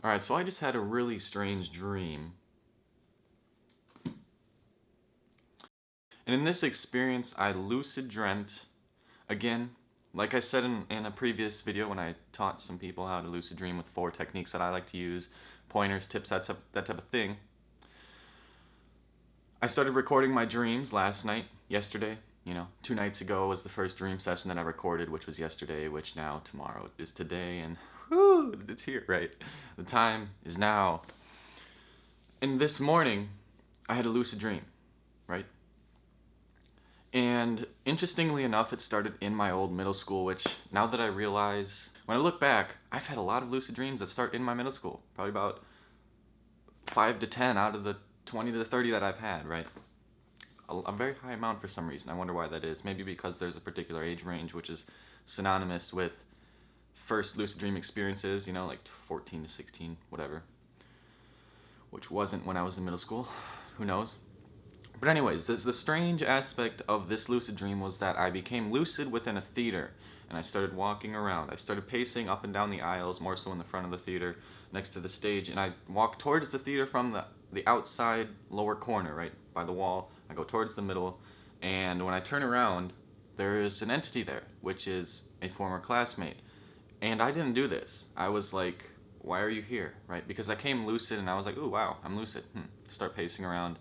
Alright, so I just had a really strange dream. And in this experience, I lucid dreamt, again, like I said in a previous video when I taught some people how to lucid dream with 4 techniques that I like to use, pointers, tips, that type of thing. I started recording my dreams last night, yesterday. 2 nights ago was the first dream session that I recorded, which was yesterday, which now tomorrow is today, and whoo, it's here, right? The time is now. And this morning, I had a lucid dream, right? And interestingly enough, it started in my old middle school, which now that I realize, when I look back, I've had a lot of lucid dreams that start in my middle school. Probably about 5 to 10 out of the 20 to 30 that I've had, right? A very high amount for some reason. I wonder why that is. Maybe because there's a particular age range which is synonymous with first lucid dream experiences, like 14 to 16, whatever. Which wasn't when I was in middle school. Who knows? But anyways, the strange aspect of this lucid dream was that I became lucid within a theater, and I started walking around. I started pacing up and down the aisles, more so in the front of the theater, next to the stage, and I walked towards the theater from the outside lower corner, right, by the wall. I go towards the middle, and when I turn around, there is an entity there, which is a former classmate. And I didn't do this. I was like, why are you here, right? Because I came lucid, and I was like, ooh, wow, I'm lucid. Start pacing around,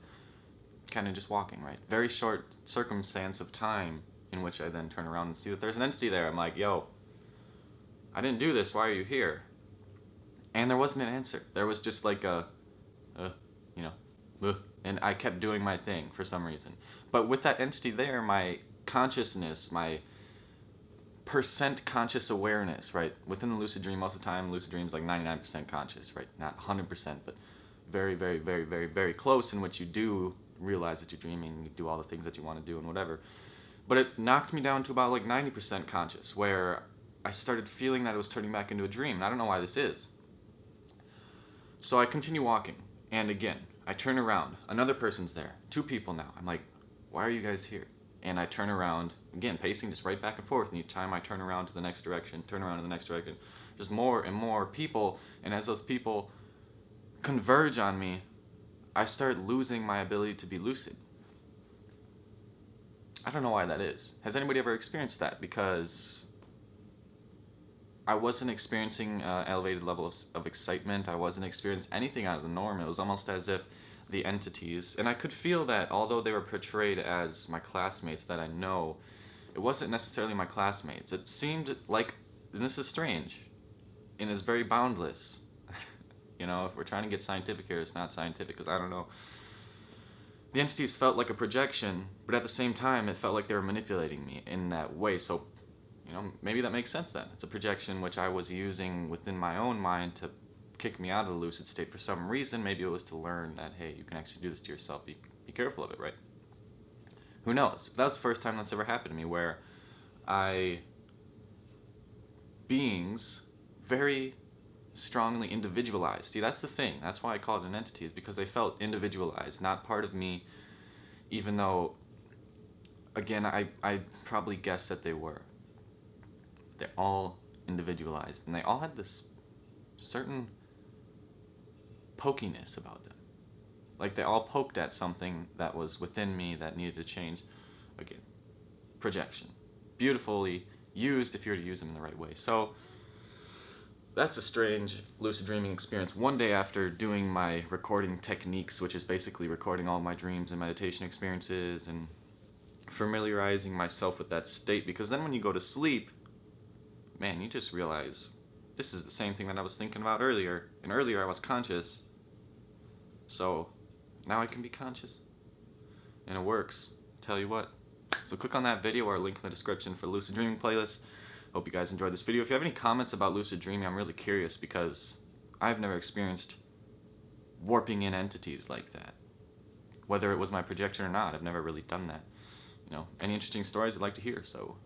kind of just walking, right? Very short circumstance of time in which I then turn around and see that there's an entity there. I'm like, yo, I didn't do this. Why are you here? And there wasn't an answer. There was just like and I kept doing my thing for some reason. But with that entity there, my consciousness, my percent conscious awareness, right? Within the lucid dream, most of the time, lucid dream is like 99% conscious, right? Not 100%, but very, very, very, very, very close, in which you do realize that you're dreaming, and you do all the things that you want to do and whatever. But it knocked me down to about like 90% conscious, where I started feeling that it was turning back into a dream, and I don't know why this is. So I continue walking, and again, I turn around. Another person's there. 2 people now. I'm like, why are you guys here? And I turn around, again, pacing just right back and forth, and each time I turn around to the next direction, turn around to the next direction, just more and more people, and as those people converge on me, I start losing my ability to be lucid. I don't know why that is. Has anybody ever experienced that? Because I wasn't experiencing an elevated level of excitement. I wasn't experiencing anything out of the norm. It was almost as if the entities, and I could feel that although they were portrayed as my classmates that I know, it wasn't necessarily my classmates. It seemed like, and this is strange, and is very boundless. If we're trying to get scientific here, it's not scientific, because I don't know. The entities felt like a projection, but at the same time, it felt like they were manipulating me in that way. So, maybe that makes sense then. It's a projection which I was using within my own mind to kick me out of the lucid state for some reason. Maybe it was to learn that, hey, you can actually do this to yourself. Be careful of it, right? Who knows? But that was the first time that's ever happened to me, where beings very strongly individualized. See, that's the thing. That's why I call it an entity, is because they felt individualized, not part of me, even though, again, I probably guessed that they were. They're all individualized, and they all had this certain pokiness about them. Like they all poked at something that was within me that needed to change. Again, projection. Beautifully used if you were to use them in the right way. So that's a strange lucid dreaming experience. One day after doing my recording techniques, which is basically recording all my dreams and meditation experiences and familiarizing myself with that state, because then when you go to sleep, man, you just realize this is the same thing that I was thinking about earlier. And earlier I was conscious. So now I can be conscious. And it works. Tell you what. So click on that video or link in the description for the lucid dreaming playlist. Hope you guys enjoyed this video. If you have any comments about lucid dreaming, I'm really curious, because I've never experienced warping in entities like that. Whether it was my projection or not, I've never really done that. Any interesting stories I'd like to hear, so